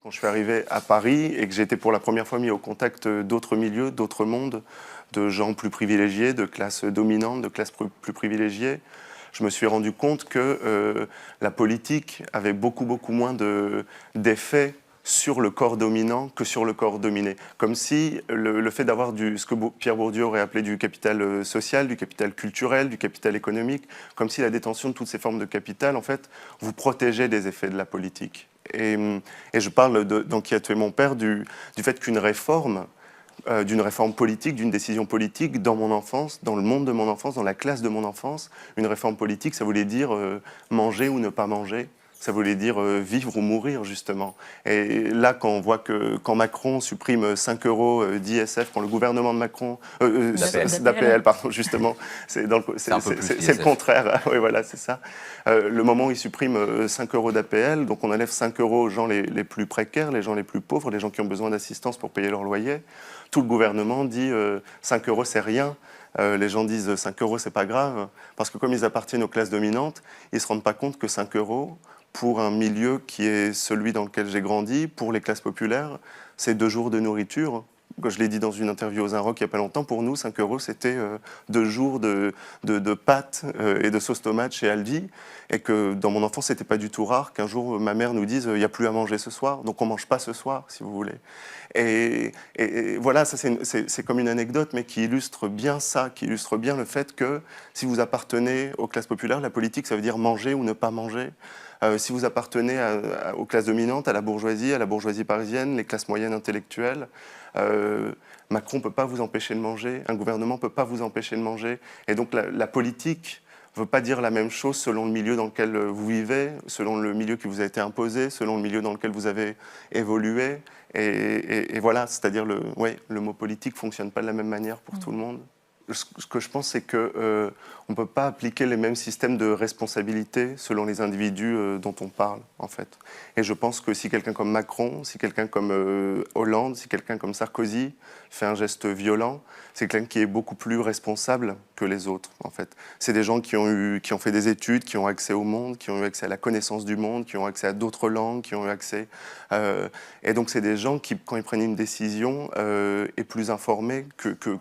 Quand je suis arrivé à Paris et que j'ai été pour la première fois mis au contact d'autres milieux, d'autres mondes, de gens plus privilégiés, de classes dominantes, de classes plus privilégiées, je me suis rendu compte que la politique avait beaucoup moins d'effet sur le corps dominant que sur le corps dominé. Comme si le fait d'avoir ce que Pierre Bourdieu aurait appelé du capital social, du capital culturel, du capital économique, comme si la détention de toutes ces formes de capital, en fait, vous protégeait des effets de la politique. Et je parle dans Qui a tué mon père du fait qu'une réforme, d'une réforme politique, d'une décision politique dans mon enfance, dans le monde de mon enfance, dans la classe de mon enfance, une réforme politique, ça voulait dire manger ou ne pas manger. Ça voulait dire vivre ou mourir, justement. Et là, quand on voit que quand Macron supprime 5 euros d'ISF, quand le gouvernement de Macron... d'APL, pardon, justement. C'est le contraire. Oui, voilà, c'est ça. Le moment où il supprime 5 euros d'APL, donc on enlève 5 euros aux gens les plus précaires, les gens les plus pauvres, les gens qui ont besoin d'assistance pour payer leur loyer. Tout le gouvernement dit 5 euros, c'est rien. Les gens disent 5 euros, c'est pas grave. Parce que comme ils appartiennent aux classes dominantes, ils ne se rendent pas compte que 5 euros... pour un milieu qui est celui dans lequel j'ai grandi, pour les classes populaires, c'est 2 jours de nourriture. Je l'ai dit dans une interview aux Inrocks il n'y a pas longtemps, pour nous, 5 euros, c'était 2 jours de pâtes et de sauce tomate chez Aldi. Et que dans mon enfance, ce n'était pas du tout rare qu'un jour, ma mère nous dise « il n'y a plus à manger ce soir, donc on ne mange pas ce soir, si vous voulez ». Et voilà, ça c'est comme une anecdote, mais qui illustre bien ça, qui illustre bien le fait que si vous appartenez aux classes populaires, la politique, ça veut dire manger ou ne pas manger. Si vous appartenez aux classes dominantes, à la bourgeoisie parisienne, les classes moyennes intellectuelles, Macron ne peut pas vous empêcher de manger, un gouvernement ne peut pas vous empêcher de manger. Et donc la politique ne veut pas dire la même chose selon le milieu dans lequel vous vivez, selon le milieu qui vous a été imposé, selon le milieu dans lequel vous avez évolué. Et voilà, c'est-à-dire le mot politique ne fonctionne pas de la même manière pour tout le monde. Ce que je pense, c'est qu'on ne peut pas appliquer les mêmes systèmes de responsabilité selon les individus dont on parle, en fait. Et je pense que si quelqu'un comme Macron, si quelqu'un comme Hollande, si quelqu'un comme Sarkozy fait un geste violent, c'est quelqu'un qui est beaucoup plus responsable que les autres, en fait. C'est des gens qui ont fait des études, qui ont accès au monde, qui ont eu accès à la connaissance du monde, qui ont accès à d'autres langues, qui ont eu accès... et donc, c'est des gens qui, quand ils prennent une décision, est plus informés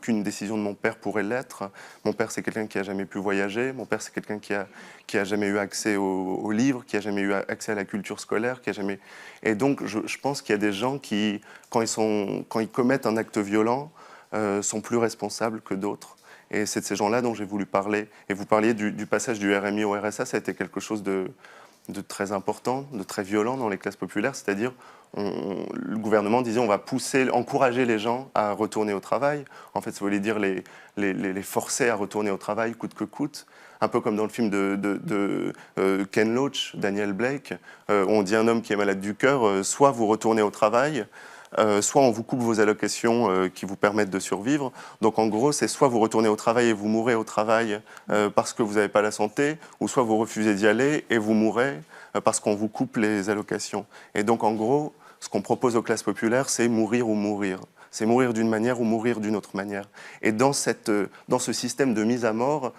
qu'une décision de mon père pourrait l'être. Mon père, c'est quelqu'un qui n'a jamais pu voyager. Mon père, c'est quelqu'un qui a jamais eu accès aux livres, qui n'a jamais eu accès à la culture scolaire, qui a jamais... Et donc, je pense qu'il y a des gens qui, quand ils commettent un acte violent, sont plus responsables que d'autres. Et c'est de ces gens-là dont j'ai voulu parler. Et vous parliez du passage du RMI au RSA, ça a été quelque chose de très important, de très violent dans les classes populaires, c'est-à-dire le gouvernement disait on va encourager les gens à retourner au travail. En fait, ça voulait dire les forcer à retourner au travail coûte que coûte. Un peu comme dans le film de Ken Loach, Daniel Blake, on dit à un homme qui est malade du cœur, soit vous retournez au travail, soit on vous coupe vos allocations qui vous permettent de survivre. Donc en gros, c'est soit vous retournez au travail et vous mourrez au travail parce que vous n'avez pas la santé, ou soit vous refusez d'y aller et vous mourrez parce qu'on vous coupe les allocations. Et donc en gros, ce qu'on propose aux classes populaires, c'est mourir ou mourir. C'est mourir d'une manière ou mourir d'une autre manière. Et dans ce système de mise à mort,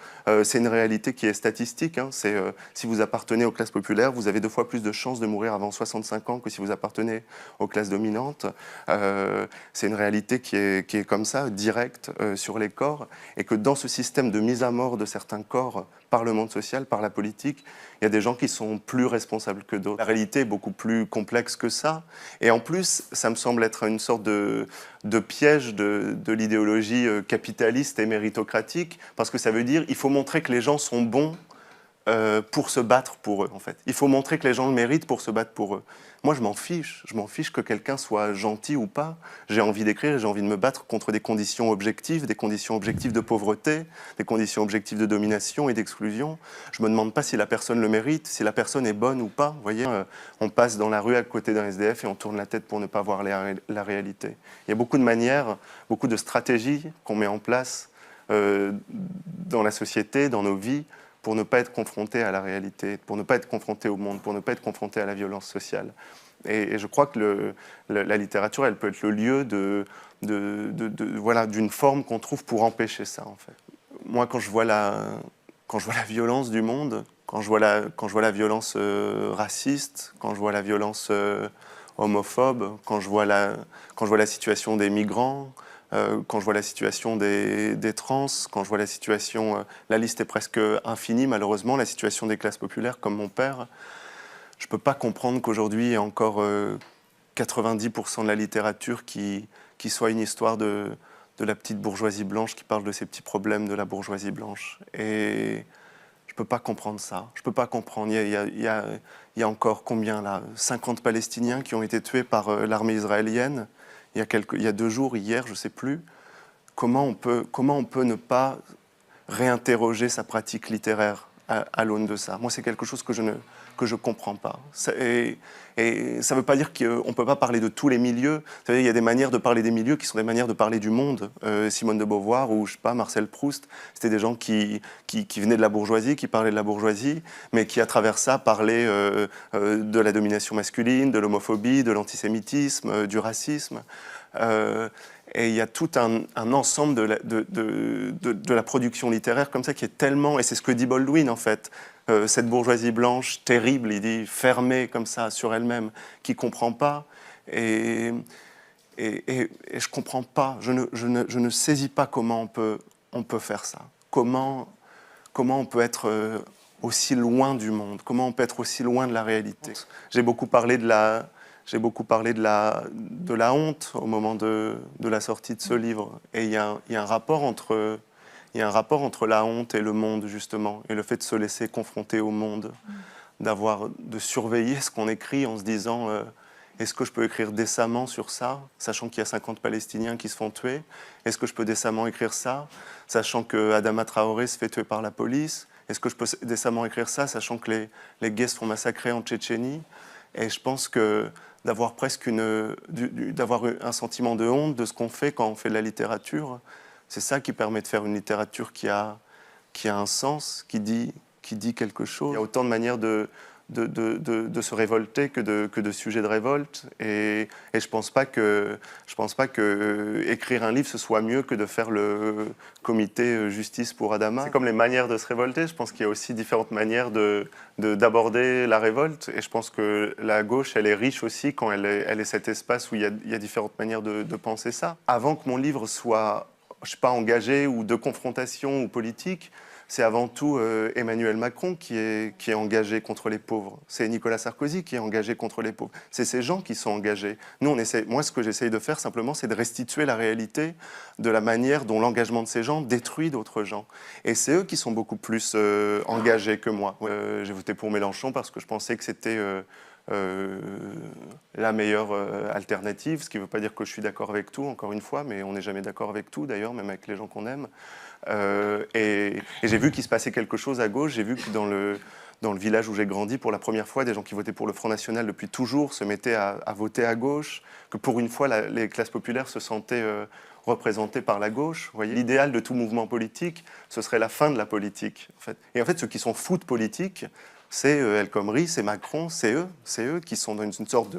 c'est une réalité qui est statistique. Hein. Si vous appartenez aux classes populaires, vous avez 2 fois plus de chances de mourir avant 65 ans que si vous appartenez aux classes dominantes. C'est une réalité qui est comme ça, directe sur les corps. Et que dans ce système de mise à mort de certains corps par le monde social, par la politique, il y a des gens qui sont plus responsables que d'autres. La réalité est beaucoup plus complexe que ça. Et en plus, ça me semble être une sorte de piège de l'idéologie capitaliste et méritocratique, parce que ça veut dire qu'il faut montrer que les gens sont bons pour se battre pour eux, en fait. Il faut montrer que les gens le méritent pour se battre pour eux. Moi, je m'en fiche que quelqu'un soit gentil ou pas. J'ai envie d'écrire et j'ai envie de me battre contre des conditions objectives de pauvreté, des conditions objectives de domination et d'exclusion. Je me demande pas si la personne le mérite, si la personne est bonne ou pas. Vous voyez, on passe dans la rue à côté d'un SDF et on tourne la tête pour ne pas voir la réalité. Il y a beaucoup de manières, beaucoup de stratégies qu'on met en place dans la société, dans nos vies, pour ne pas être confronté à la réalité, pour ne pas être confronté au monde, pour ne pas être confronté à la violence sociale. Et je crois que la littérature, elle peut être le lieu d'une forme qu'on trouve pour empêcher ça, en fait. Moi, quand je vois la violence du monde, quand je vois la violence raciste, quand je vois la violence homophobe, quand je vois la situation des migrants, quand je vois la situation des trans, quand je vois la situation, la liste est presque infinie malheureusement, la situation des classes populaires comme mon père, je ne peux pas comprendre qu'aujourd'hui il y ait encore 90% de la littérature qui soit une histoire de la petite bourgeoisie blanche qui parle de ces petits problèmes de la bourgeoisie blanche. Et je ne peux pas comprendre ça. Je ne peux pas comprendre. Il y a encore combien là 50 Palestiniens qui ont été tués par l'armée israélienne il y a 2 jours, hier, je ne sais plus. Comment on peut ne pas réinterroger sa pratique littéraire à l'aune de ça? Moi, c'est quelque chose que je ne comprends pas. Et ça ne veut pas dire qu'on ne peut pas parler de tous les milieux. Vous savez, il y a des manières de parler des milieux qui sont des manières de parler du monde. Simone de Beauvoir ou, je sais pas, Marcel Proust, c'était des gens qui venaient de la bourgeoisie, qui parlaient de la bourgeoisie, mais qui, à travers ça, parlaient de la domination masculine, de l'homophobie, de l'antisémitisme, du racisme. Et il y a tout un ensemble de la production littéraire comme ça qui est tellement, et c'est ce que dit Baldwin en fait, cette bourgeoisie blanche terrible, il dit fermée comme ça sur elle-même, qui ne comprend pas. Et je ne comprends pas, je ne saisis pas comment on peut faire ça. Comment on peut être aussi loin du monde, comment on peut être aussi loin de la réalité. J'ai beaucoup parlé de la honte au moment de la sortie de ce livre. Et il y a un rapport entre la honte et le monde, justement, et le fait de se laisser confronter au monde, de surveiller ce qu'on écrit en se disant est-ce que je peux écrire décemment sur ça, sachant qu'il y a 50 Palestiniens qui se font tuer? Est-ce que je peux décemment écrire ça, sachant que Adama Traoré se fait tuer par la police? Est-ce que je peux décemment écrire ça, sachant que les gays se font massacrer en Tchétchénie? Et je pense que d'avoir d'avoir un sentiment de honte de ce qu'on fait quand on fait de la littérature, c'est ça qui permet de faire une littérature qui a un sens, qui dit quelque chose. Il y a autant de manières de se révolter que de sujets de révolte. Et je pense pas que écrire un livre, ce soit mieux que de faire le comité justice pour Adama. C'est comme les manières de se révolter. Je pense qu'il y a aussi différentes manières d'aborder la révolte. Et je pense que la gauche, elle est riche aussi quand elle est cet espace où il y a différentes manières de penser ça. Avant que mon livre soit, je sais pas, engagé ou de confrontation ou politique, c'est avant tout Emmanuel Macron qui est engagé contre les pauvres. C'est Nicolas Sarkozy qui est engagé contre les pauvres. C'est ces gens qui sont engagés. Moi, ce que j'essaye de faire simplement, c'est de restituer la réalité de la manière dont l'engagement de ces gens détruit d'autres gens. Et c'est eux qui sont beaucoup plus engagés que moi. J'ai voté pour Mélenchon parce que je pensais que c'était la meilleure alternative, ce qui ne veut pas dire que je suis d'accord avec tout, encore une fois, mais on n'est jamais d'accord avec tout, d'ailleurs, même avec les gens qu'on aime. Et j'ai vu qu'il se passait quelque chose à gauche. J'ai vu que dans le village où j'ai grandi, pour la première fois, des gens qui votaient pour le Front National depuis toujours se mettaient à voter à gauche, que pour une fois, les classes populaires se sentaient représentées par la gauche. Vous voyez, l'idéal de tout mouvement politique, ce serait la fin de la politique. En fait. Et en fait, ceux qui sont fous de politique, c'est El Khomri, c'est Macron, c'est eux qui sont dans une sorte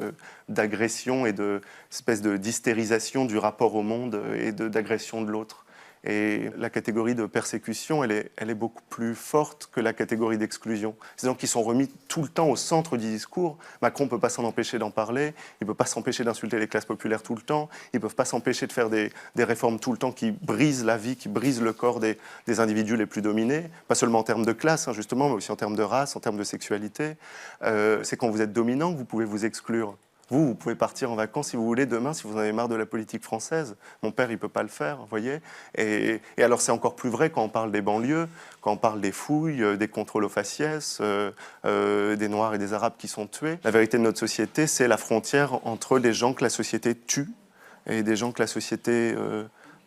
d'agression et d'espèce d'hystérisation du rapport au monde et d'agression de l'autre. Et la catégorie de persécution, elle est beaucoup plus forte que la catégorie d'exclusion. C'est des gens qui sont remis tout le temps au centre du discours. Macron ne peut pas s'en empêcher d'en parler, il ne peut pas s'empêcher d'insulter les classes populaires tout le temps, ils ne peuvent pas s'empêcher de faire des réformes tout le temps qui brisent la vie, qui brisent le corps des individus les plus dominés, pas seulement en termes de classe, hein, justement, mais aussi en termes de race, en termes de sexualité. C'est quand vous êtes dominant que vous pouvez vous exclure. Vous pouvez partir en vacances si vous voulez demain, si vous en avez marre de la politique française. Mon père, il ne peut pas le faire, vous voyez. Et alors, c'est encore plus vrai quand on parle des banlieues, quand on parle des fouilles, des contrôles aux faciès, des Noirs et des Arabes qui sont tués. La vérité de notre société, c'est la frontière entre des gens que la société tue et des gens que la société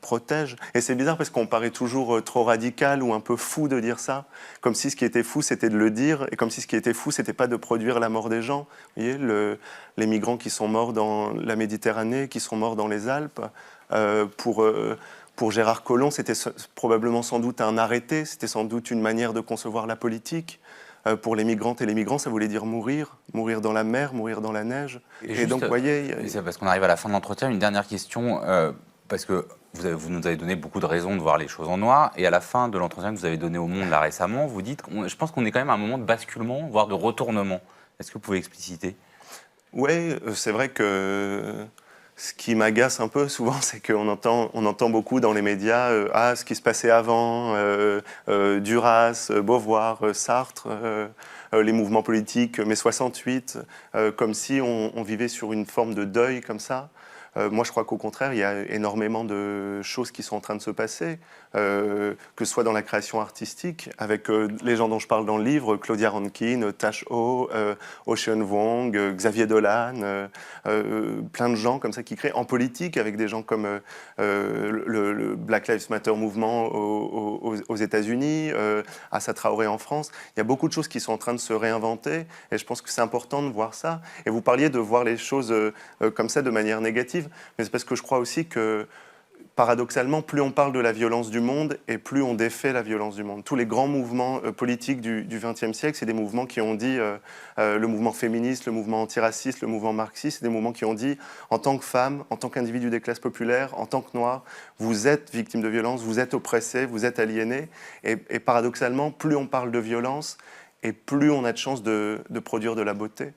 protège. Et c'est bizarre parce qu'on paraît toujours trop radical ou un peu fou de dire ça, comme si ce qui était fou, c'était de le dire, et comme si ce qui était fou, c'était pas de produire la mort des gens. Vous voyez, les migrants qui sont morts dans la Méditerranée, qui sont morts dans les Alpes, pour Gérard Collomb, c'était probablement sans doute un arrêté, c'était sans doute une manière de concevoir la politique. Pour les migrantes et les migrants, ça voulait dire mourir dans la mer, mourir dans la neige. Et donc, vous voyez... C'est parce qu'on arrive à la fin de l'entretien, une dernière question, parce que vous nous avez donné beaucoup de raisons de voir les choses en noir, et à la fin de l'entretien que vous avez donné au Monde là récemment, vous dites, je pense qu'on est quand même à un moment de basculement, voire de retournement. Est-ce que vous pouvez expliciter ? Ouais, c'est vrai que ce qui m'agace un peu souvent, c'est qu'on entend beaucoup dans les médias ce qui se passait avant, Duras, Beauvoir, Sartre, les mouvements politiques, mai 68, comme si on vivait sur une forme de deuil comme ça. Moi, je crois qu'au contraire, il y a énormément de choses qui sont en train de se passer, que ce soit dans la création artistique, avec les gens dont je parle dans le livre, Claudia Rankine, Tash Ho, Ocean Vuong, Xavier Dolan, plein de gens comme ça qui créent en politique, avec des gens comme le Black Lives Matter mouvement aux États-Unis, Assa Traoré en France. Il y a beaucoup de choses qui sont en train de se réinventer, et je pense que c'est important de voir ça. Et vous parliez de voir les choses comme ça de manière négative, mais c'est parce que je crois aussi que paradoxalement, plus on parle de la violence du monde et plus on défait la violence du monde. Tous les grands mouvements politiques du XXe siècle, c'est des mouvements qui ont dit, le mouvement féministe, le mouvement antiraciste, le mouvement marxiste, c'est des mouvements qui ont dit, en tant que femme, en tant qu'individu des classes populaires, en tant que noir, vous êtes victime de violence, vous êtes oppressé, vous êtes aliéné. Et paradoxalement, plus on parle de violence, et plus on a de chances de produire de la beauté.